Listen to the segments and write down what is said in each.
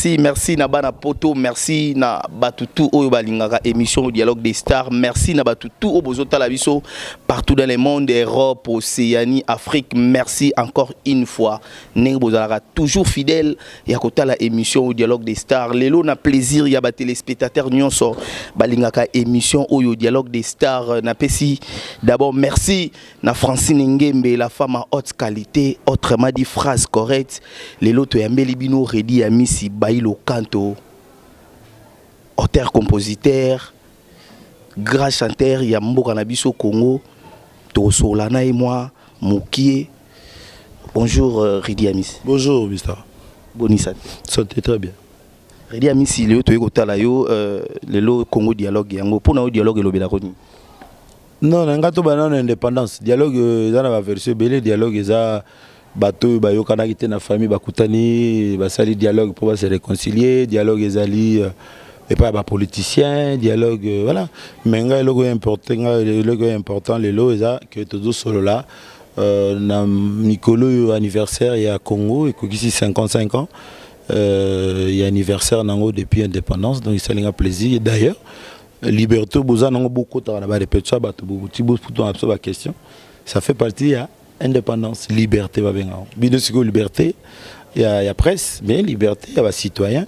merci Nabana Poto, merci na Batutu Oyo Balingaka émission Dialogue des Stars, merci na Batutu Obozota Labiso partout dans le monde, Europe, Océanie, Afrique, merci encore une fois. Nengbozalaka toujours fidèle yakota la émission Dialogue des Stars. Lelo na plaisir ya ba téléspectateurs nyonso balingaka émission Oyo Dialogue des Stars na pesi. D'abord merci na Francine Ngembe, la femme à haute qualité, autrement dit phrase correcte. Lelo to yambeli bino Redi Amisi Bailo Kanto, auteur compositeur, grand chanteur ya mboka na biso Congo, to Solana et moi Moukié. Bonjour Redi Amisi. Bonjour Mister. Bonissa. Santé très bien. Redi Amisi lelo to ekotala yo lelo Congo dialogue yango pona o dialogue elobela ko ni. Non, ngato banana indépendance. Dialogue za na version belé dialogue za bato ba yo kana kité na famille bakutani ba sali dialogue pour se réconcilier, dialogue ezali et pas ba politicien, dialogue voilà. Mais nga logo important lelo eza que todo solo là na Nicolo anniversaire ya Congo et qui 55 ans. Il y a anniversaire nango depuis indépendance donc ça a plaisir d'ailleurs liberté boza nango beaucoup ta na ba répéter ça bato beaucoup pour la question ça fait partie ya indépendance liberté va bien bino siko liberté il y a presse mais liberté il y a citoyen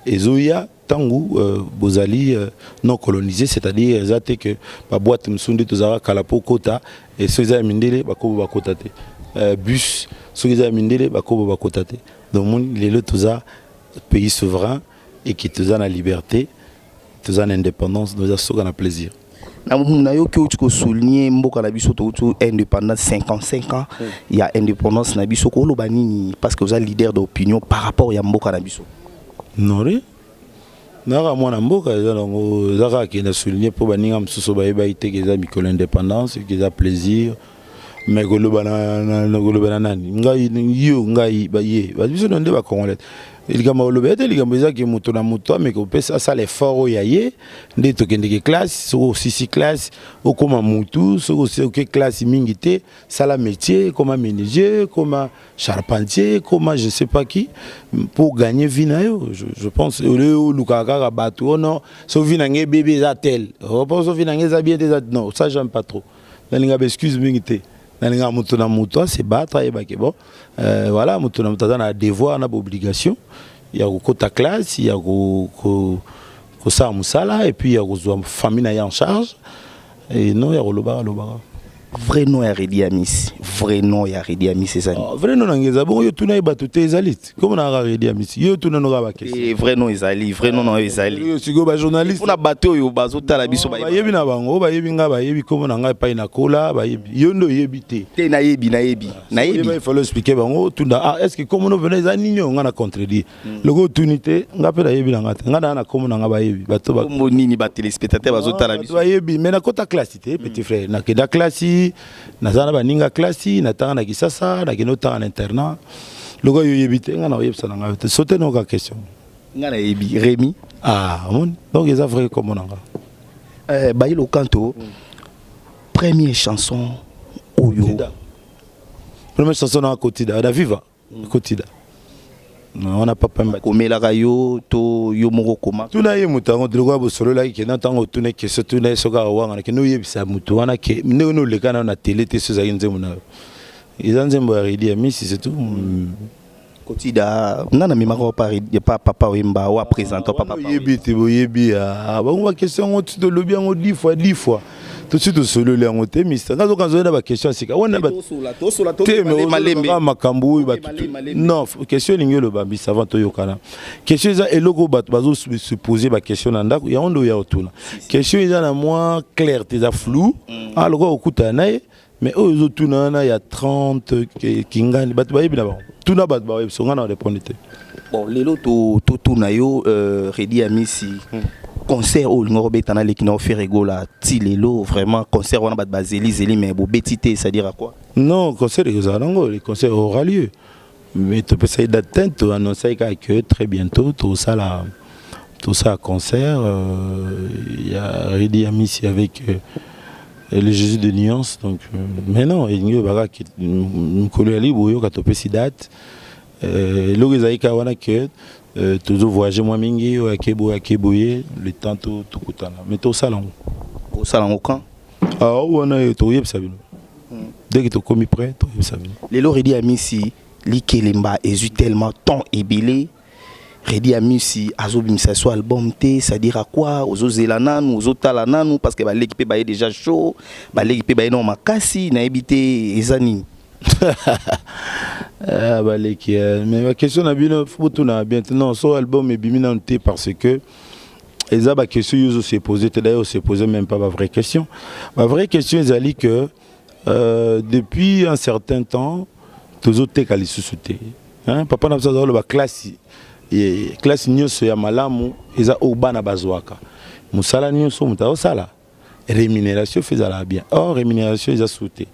et zoya tangu bozali non colonisé c'est-à-dire exacté que ba boîte msundi tozara kalapo kota et ceux za mindele bakobo bakota te bus ceux za mindele bakobo bakota te donc les le toza pays souverain et qui toza la liberté toza l'indépendance nous a soka na plaisir na yo ki uti ko souligner mboka na biso to indépendance 55 ans il y a indépendance na biso ko loba nini parce que vous êtes leader d'opinion par rapport ya mboka na biso non ri na mwana mboka zango zaka ki na souligner pour baninga msuso ba yeba ite ke za mikolo indépendance ki za plaisir mais ko loba na nani ngai yo ngai ba ye ba biso ndé ba congolais il y a des qui sont en moto, mais qui ça l'effort yaye, des tokendeke classe, six classes, ou comme moutou, ou classe mingité, ça la métier, comme ménager, comme charpentier, comme je sais pas qui, pour gagner vinayo, je pense, au Lukaka bateau, non, sauf vinangé bébé zatel, repose vinangé zabien des non, ça j'aime pas trop. Dans excuse mingité. Dans moto moto, c'est battre et bon, voilà, moto na moto a devoir, na obligation. Il y a ta classe, il y a ça musala et puis il y a la famille en charge et non il y a le vrai nom ya Redi Amisi, vrai nom ya Redi Amisi c'est ça. Vrai nom ngeza bon yo tuna ibatu te ezalit. Comment na Redi Amisi? Yo tuna no ba question. Et vrai nom ezali, vrai nom no ezali. Yo sigo ba journaliste. Pour na bateau yo bazota la biso ba yebi na bango, ba yebi nga ba yebi comment na nga pa ina kola, ba yebi. Yo ndo yebi te. Te na yebi. Il faut expliquer bango tunda ah est-ce que comment no venez za ninyo nga na contredire. Logo tunité nga pe na yebi na nga. Nga na comment na nga ba yebi. Bato ba comme nini ba téléspectateur bazota la biso. Ba yebi mais na kota classe te petit frère. Na keda classe nazana baninga classe natanga na kisasa na kinota en internat logo yo yebite nga na yebisa na nga sauter no ka question nga na yebi Rémi mon donc ils a vrai comme nanga Bailo Kanto première chanson oyo première chanson na Kotida da Viva Kotida on n'a pas pamba komela kayo to yo moko koma tuna ye mutango droga bo solo la ki na tango tuna ke so tuna so ka wanga ke no yebisa mutu wana ke no le kana na télé te so za nzemu na izanzembo ya Redi Amisi c'est tout Kotida ngana mi mako pa papa wemba wa présenter papa yebite bo yebi a ba ngwa question ngotu to lobi ngo 10 fois tout de suite solo le ngote mister ngazo kanzo na ba question sika wana ba to malembe makambu ba non question ningo lo ba bisa avant to yokana question za eloko ba bazo se poser ba question na ndako ya ondo ya otuna question eza na moins clair te za flou aloko okuta na mais aux autres il y a 30 qui gagnent bat ba yebi na ba tuna bat ba so ngana répondre bon lelo to na yo Redi Amisi concert au Ngorobetana les qui n'ont fait rigola tilelo vraiment concert on a bat bazeli mais bo betité c'est à dire à quoi non concert les concerts aura lieu mais tu peux essayer d'atteindre tu annoncer que très bientôt tout ça concert il y a Redi Amisi avec le Jésus de nuance donc mais non il y a baga qui nous collé ali boyo ka topé si date logo zaika wana que toujours voyager moi mingi au akeboye le temps tout kutana mais tout ça là au salon quand ah on a tout yeb sabino dès que tu commis prêt tout yeb sabino les loridi amisi likelemba ezu tellement temps ébélé Redi amisi azobimisa so album te ça dire à quoi aux zelananu aux talananu parce que ba l'équipe ba déjà chaud ba l'équipe ba non makasi na ebité ezani ah bah mais ma question na bino faut tout na bien non so album est bimina te parce que eza ba question yo se poser d'ailleurs se poser même pas ma vraie question ezali que depuis un certain temps toujours te kali susute hein papa na ça ba classe nyonso ya malamu eza obana bazwaka musala nyonso mutao sala rémunération faisala bien or rémunération eza sauté.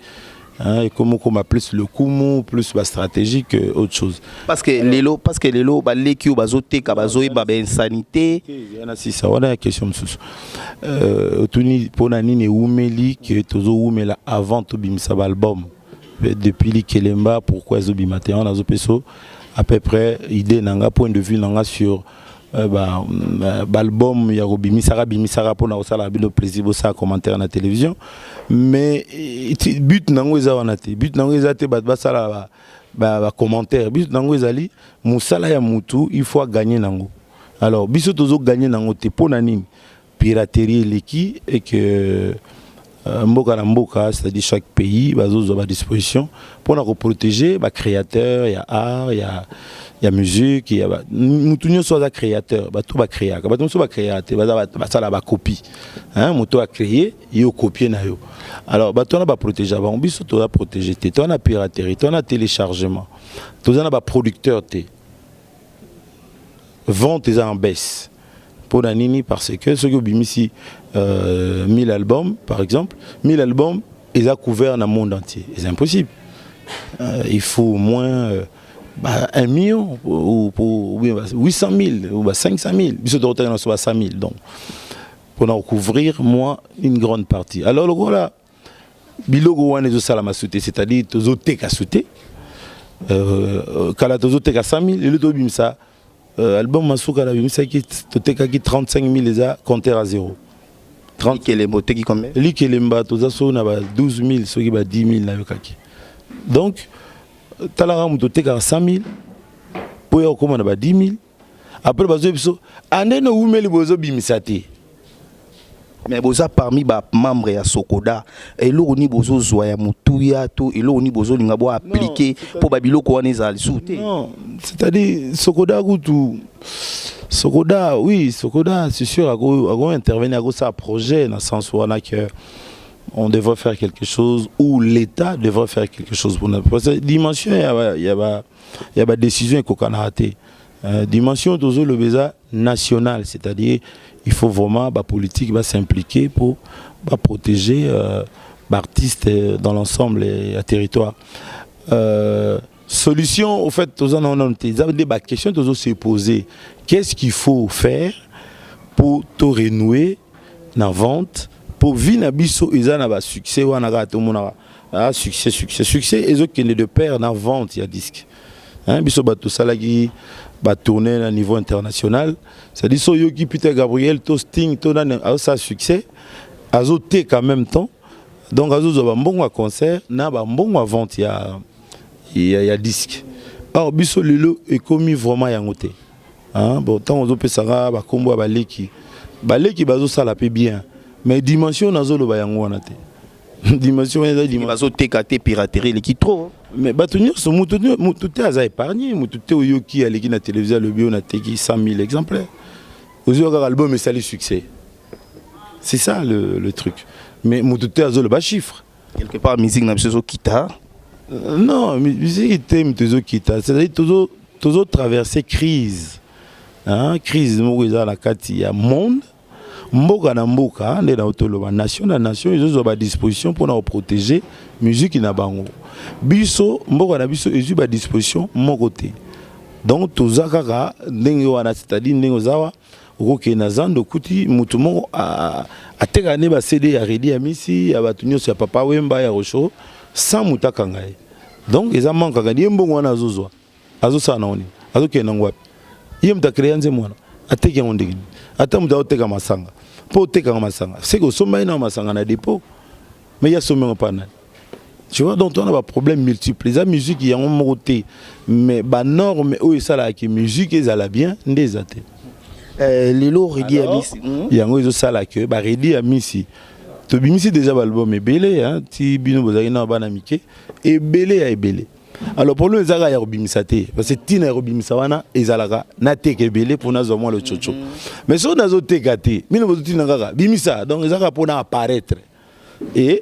Et comment on plus le kumu plus la stratégie que autre chose parce que les lots ba lekio bazote ka bazoe ba insanité yana si ça on a question msusu tuni pona nini umeli que tozo umela avant to bimisa album depuis li kelemba pourquoi zo bimate on azo peso à peu près idée nanga point de vue nanga sur l'album ya bimisara pour na osala bilo plaisir bo ça commentaire na télévision mais but nango eza wana te but nango eza te ba sala ba commentaire but nango ezali musala ya mutu il faut gagner nango alors biso tozo gagner nango te pona nini piraterie leki et que mboka na mboka c'est-à-dire chaque pays bazo à disposition pour na protéger ba créateur ya art ya musique ya mutu nyo soit créateur ba tout ba créer ba tout so ba créateur ba ça la ba copie hein mutu a créer yo copier na yo alors ba to na ba protéger ba biso to a protéger te to na piraterie to na téléchargement to na ba producteur te vente est en baisse pour la nini parce que ce que bimisi 1000 albums par exemple 1000 albums ils a couvert dans le monde entier c'est impossible il faut au moins 1 million ou 800 000 ou 500 000 biso doit être 100 000 donc pour en couvrir moi une grande partie alors le voilà bilogo wane zo sala masouté c'est-à-dire tozo teka souté kala tozo teka 100 000 et le to bimisa album masuka la bimisa qui teka qui 35 000 les a compter à zéro 30 kelembo teki combien li kelemba toza so na ba 12 000 so ki ba 10 000 na yokaki donc talara muto teka 100 000 po ya koma na ba 10 000 après bazo biso ande no umeli bozo bimisa te mais boza parmi ba membre ya Sokoda et lo ni bozo zwa ya mutuya to et lo ni bozo linga bo appliquer pour ba biloko wana za souté non c'est-à-dire Sokoda gutu Sokoda oui Sokoda c'est sûr à go intervenir à ça projet dans le sens où on devrait faire quelque chose ou l'État devrait faire quelque chose pour notre dimension il y a décision qu'on a raté dimension de le visa national c'est-à-dire il faut vraiment la politique va s'impliquer pour protéger l'artiste dans l'ensemble et le territoire solution au fait tous en des questions tous se poser qu'est-ce qu'il faut faire pour te renouer la vente pour vivre na biso ezana ba succès wana ga to mona succès et autres qui ne de pair na vente ya disque hein biso ba to salagi ba tourner à niveau international ça dit so yoki Peter Gabriel to Sting to na ça succès azoté en même temps donc azozo ba mbongo concert na ba mbongo vente ya disque or biso lelo est commis vraiment yangote hein bon tant on peut ça ba kombo ba leki bazo sala pe bien mais dimension nazolo ba yango wana te dimension eza dimension bazo tekate piraterie les qui trop mais batunyo so mutu te aza épargné mutu te oyoki aleki na télévision le bio na teki 100 000 exemplaires ozoka album et ça le succès c'est ça le truc mais mutu te azolo ba chiffre quelque part musique na biso kita non musique était mutu kita c'est-à-dire toujours traverser crise hein crise mo eza na kati ya monde mboka na mboka nde na otoloba nation na nation ils ont ba disposition pour na protéger musique na bango biso mboka na biso ils ont ba disposition mon côté donc tozaka ndenge wana c'est-à-dire ndenge zawa okoke na zando kuti mutu moko ateka ne ba CD ya Redi Amisi ya batunyo ya Papa Wemba ya Rocho sans mutaka ngai donc ils a manka ngadi mbongo wana azozwa azosa na oni azoke na ngwapi il me t'a créé un zémoana ateki on ndenge ata muta oteka masanga po oteka masanga c'est que somba ina masanga na dépôt mais il y a somba pas na. Tu vois, donc on a des problèmes multiples. La musique, il y a un moté, mais la norme, où ça la musique, ils allaient bien, des athées. Lelo Redi Amisi. Il y a un ça la que, Redi Amisi. Tu as déjà l'album est belé, hein, tu bino bozarina banamike, et belé à belé. Alors pour nous, ils allaient à Robimisate, parce que Tina Robimisawana, ils allaient na teke belé pour nous avoir le chocho. Mais si on a zoté gâté, mino bozutina gaga, bimisa, donc ils allaient pour apparaître. Et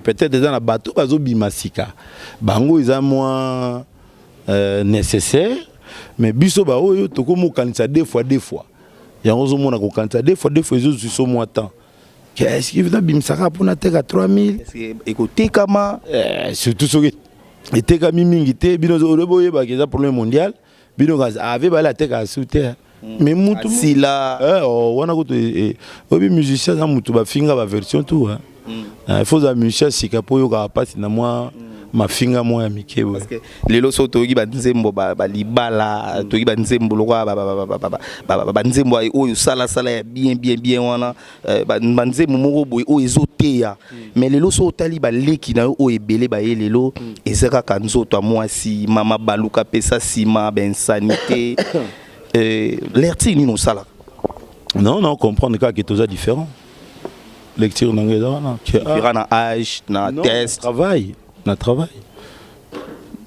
peut-être dans la bateau, ils ont bimasika. Bango, ils ont moins nécessaire, mais biso ba oyo to ko mo kanisa deux fois. Il y a un moment où on a deux fois ils ont moins temps. Qu'est-ce qu'il veut bimasaka pour na teka 3000? Écoutez comment surtout ce qui était comme mingité, bino zo boye ba que problème mondial, bino avait ba la teka souter. Mais mutu si là on a goûté obi musicien ça mutu ba finga ba version tout hein. Il faut que musicien sikapo yo ka pas na moi ma finga moi ya mike parce que lelo so togi ba nzembo ba libala togi ba nzembo lokwa ba nzembo oyo sala ya bien wana ba nzembo moko boy o ezoteya mais lelo so tali ba leki na o ebele ba ye lelo ezaka kanzoto mwasi mama baluka pesa sima ben sanité l'artiste nous sala non comprendre que tout ça différent lecture n'angé différent na âge na test travail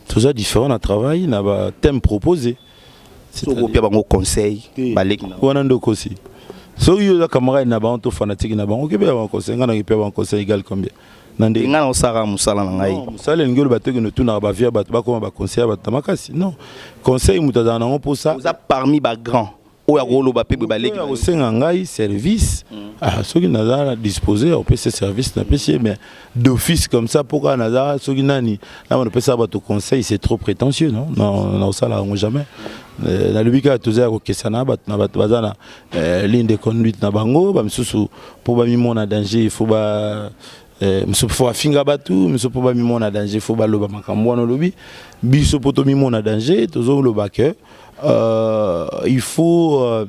tout ça différent na travail na ba thème proposé c'est au pire bango conseil balek na wana ndoko aussi so yo za camarade na ba on to fanatique na ba on ke ba conseil ngana ke ba conseil égal combien nande ngana osara musala na ngai musala ngelo bateke no tuna ba via ba koma ba conseil ba tamakasi non conseil mutaza na pour ça vous a parmi ba grand oya golo ba pepe baleki o senga ngai service ceux qui n'a disposé au PC service na PC mais d'office comme ça pourquoi n'a ceux qui nani là on peut ça ba to conseil c'est trop prétentieux non ça là on jamais na lubika toza ko kesana ba na bazana ligne de conduite na bango ba msusu pour ba mimona danger il faut ba mso faut finga batu mso pour ba mimona danger faut ba loba makambo no lobi biso poto mimona danger tozo loba que il faut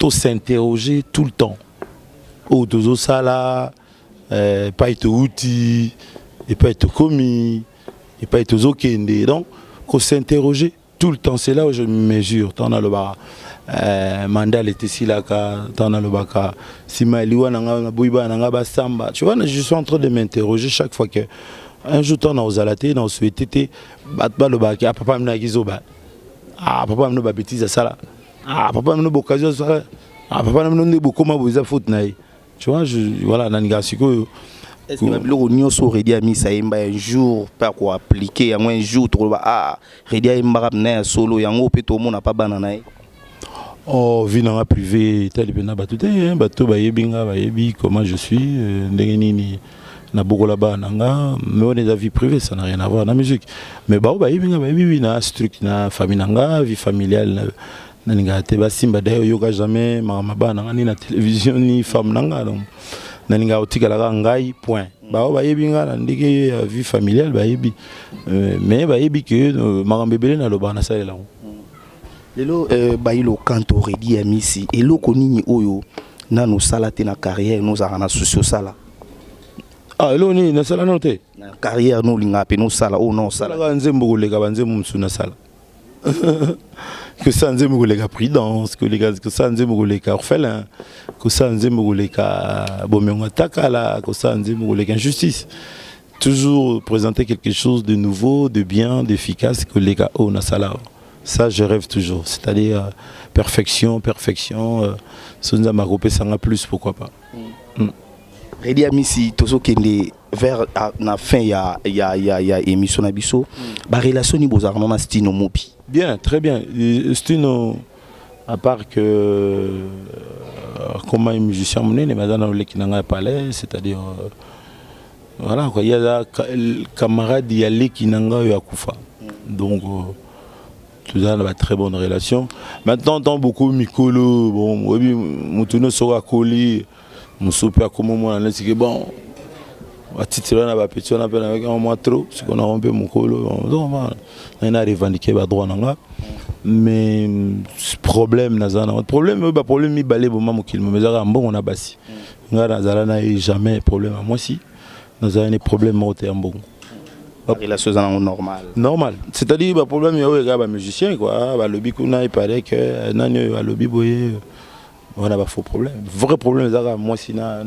s'interroger tout le temps. Au dozo sala, pas être outil, et pas être commis, et pas être zokende. Donc, faut s'interroger tout le temps. C'est là où je me mesure. T'en as le bar. Mandal était si là, t'en as le baka. Si Maliwa nanga bouiba nanga basamba. Tu vois, je suis en train de m'interroger chaque fois que un jour t'en as aux alatés, dans ce été, bat le baka. Ah papa m'na gizoba. Ah papa m'na ba bêtise ça là. Ah papa m'na boccasion ça là. Ah papa m'na beaucoup ma boza faute naï. Tu vois, voilà nanga siko. Est-ce que le nyonso Redi Amisi imba un jour pas quoi appliquer un jour trop Redi imba na solo yango pe to mona pas banana. Oh vie dans la privé tel bena batute bato ba yebinga ba yebi comment je suis ndenge nini na beaucoup là-bas nanga mais on est dans vie privée ça n'a rien à voir la musique mais ba yebinga ba yebi na structure na famille nanga vie familiale na ninga te ba simba d'ailleurs yoga jamais mama ba nanga ni na télévision ni femme nanga donc na ninga otika la ngai point ba yebinga na ndike vie familiale ba yebi mais ba yebi que makambe belé na loba na sala lelo bailo kanto Redi Amisi eloko nini oyo nanu salate na carrière nous arana socio sala elo ni na sala note na carrière no linga pe no sala o non sala ka nzembo kolega banzembo msuna sala que ça nzembo kolega prudence que ça nzembo kolega orphelin que ça nzembo kolega bomengo takala que ça nzembo kolega injustice toujours présenter quelque chose de nouveau de bien d'efficace que les gars on a sala. Ça, je rêve toujours. C'est-à-dire perfection. Si nous avons groupé ça plus, pourquoi pas. Redi Amisi, tout ce qui est vers la fin, il y a émission Nabiso. La relation ni bozar non Stino Mobi. Bien, très bien. Stino, à part que comment un musicien mené, les madame qui n'ont pas parlé, c'est-à-dire voilà quoi. Il y a des camarades qui n'ont pas Kufa. Donc tout ça, on a une très bonne relation. Maintenant, on entend beaucoup Mikolo, bon, oui, Moutono sera collé, mon super comme moi, on a dit que bon, à titre là, on a petit, on a avec un mois trop, c'est qu'on a rompé mon colo, on a revendiqué le droit. mais problème nazana problème ba problème mi balé bon maman qu'il me zara bon on a basi ngara zara na jamais problème à moi si nazana ni problème moté en bon la chose en normal c'est-à-dire ba problème yo ga ba musicien quoi ba lobby kuna il paraît que nani ba lobby boyer on a pas faux problème vrai problème zara moi si na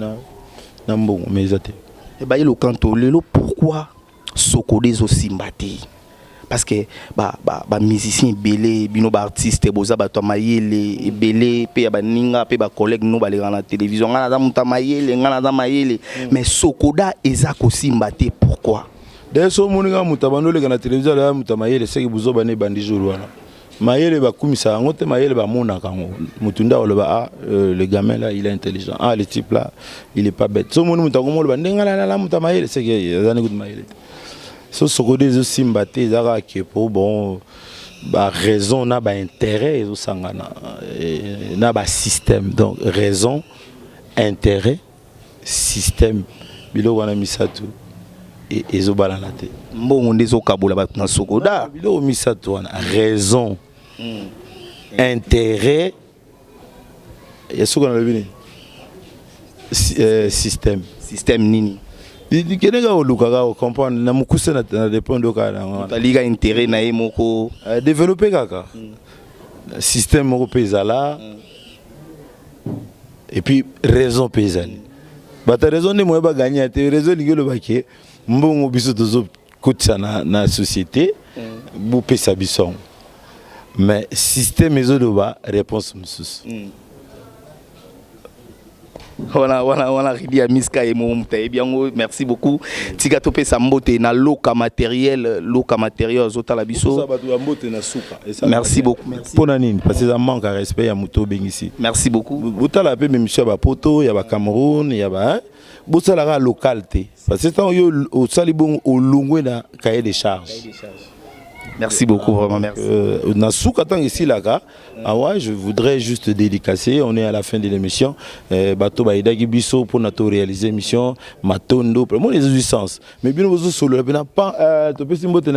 bon mais zate et ba le canto lelo pourquoi Sokodé aussi mbaté parce que ba musicien belé bino ba artiste boza ba to mayele belé pe ba ninga pe ba collègue no ba la télévision ngana za muta mayele ngana za mayele mais Sokoda ezako aussi mbaté pourquoi d'ailleurs so moninga muta bandole na télévision la muta mayele c'est que buzo bane bandi jour wana mayele ba kumisa ngote mayele ba mona kango mutunda o ba le gamin là il est intelligent le type là il est pas bête so moni muta ko ba ndenga la muta mayele c'est que za ne mayele so Sokodé aussi mbaté zara que pour bon ba raison na ba intérêt zo sangana na ba système donc raison intérêt système bilo wana misatu et zo balana te mbongo ndezo kabola ba na Sokoda bilo misatu wana raison intérêt ya sokona le bini système nini di kenega oluka ga comprendre na mukuse na dépendre ka na taliga intérêt na emoko développer kaka système moko pezala et puis raison paysanne bata raison ne mo ba gagner te raison ligelo baké mbongo biso tozo kotsa na société bu pesa bison mais système ezodoba réponse msus Wana ridi ya miska et mon bien merci beaucoup tika topé sa mbote na loka matériel zota la biso merci beaucoup pour nani parce que ça manque de respect ya muto bengisi merci beaucoup botala pe monsieur ba poto ya ba Cameroun ya ba botala la localité parce que tant yo au salibon au longwe na cahier des charges. Merci beaucoup, vraiment merci. Je voudrais juste dédicacer, on est à la fin de l'émission. Bato Baïdagi Bisso pour notre réaliser l'émission, Matondo, pour les jouissances. Mais bien vous solo, pas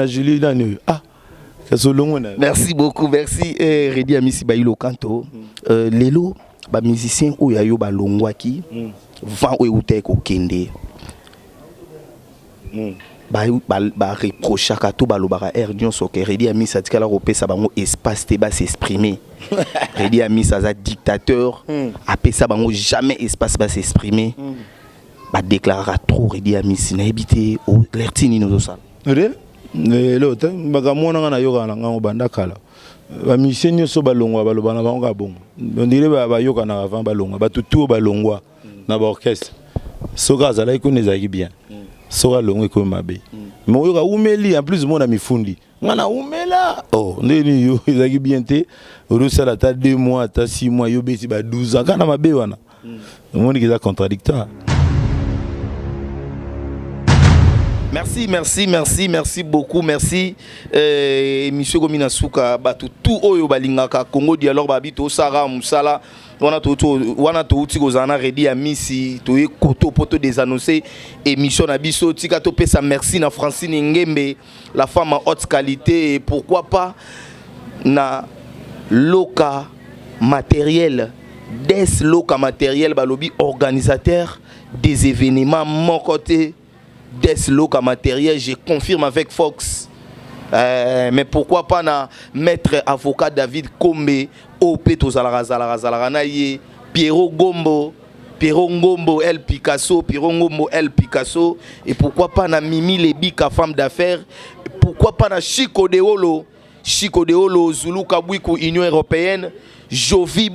Julie. Merci beaucoup, merci. Redi Amisi Baïlo Kanto. Lelo, ba musicien ou yayo ba longwaki, van ou ute ko kende. Ba reproche à tout balobara erdion soke Redi Ami ça dit qu'elle a repé ça bango espace te bas s'exprimer Redi Ami ça za dictateur après ça bango jamais espace bas s'exprimer ba déclarera trop Redi Ami si na habité au lertini no ça l'autre baga mona na yoga na ngo banda kala ba musicien so balongwa balobana bango bon on dirait ba yoga na avant balongwa ba tutu balongwa na ba orchestre soka za la ko nezaki bien sera longue comme mabe mais oyoka umeli en plus mon ami fundi ngana umela oh ndeni yo ezaki bien te rusala ta 2 mois ta 6 mois yo beti ba 12 ans kana mabe wana moni kiza contradictoire. Merci beaucoup, merci. Monsieur Gomina Souka, tout oyo balingaka Congo dialogue babito Sara Musala, wana to uti kozana Redi Amisi, to e koto poto des annoncés émission na biso tika to pesa merci na Francine Ngembe, la femme en haute qualité et pourquoi pas na loka matériel, des loka matériel balobi organisateur des événements mon côté des loka matériel, je confirme avec Fox. Mais pourquoi pas na maître avocat David Kombe, Opeto Zalara Naye, Pierrot Ngombo, El Picasso, et pourquoi pas na Mimi Lebika, femme d'affaires, pourquoi pas na Chico Deolo, Zulu Kabwiku, Union Européenne, Jovi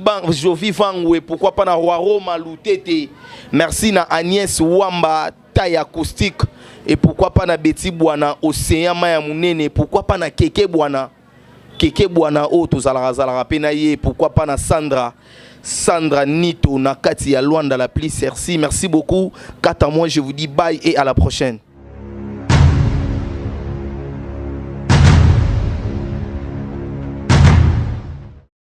Vangwe, pourquoi pas na Roma Lutete, merci na Agnès Wamba, taille acoustique, et pourquoi pas na Betty Bwana, Océan Maya Munene, pourquoi pas na Keke Bwana, Oto Zalara Penaye, pourquoi pas na Sandra Nito, na Kati ya Luanda la plus Cerci. Merci beaucoup. Quant à moi, je vous dis bye et à la prochaine.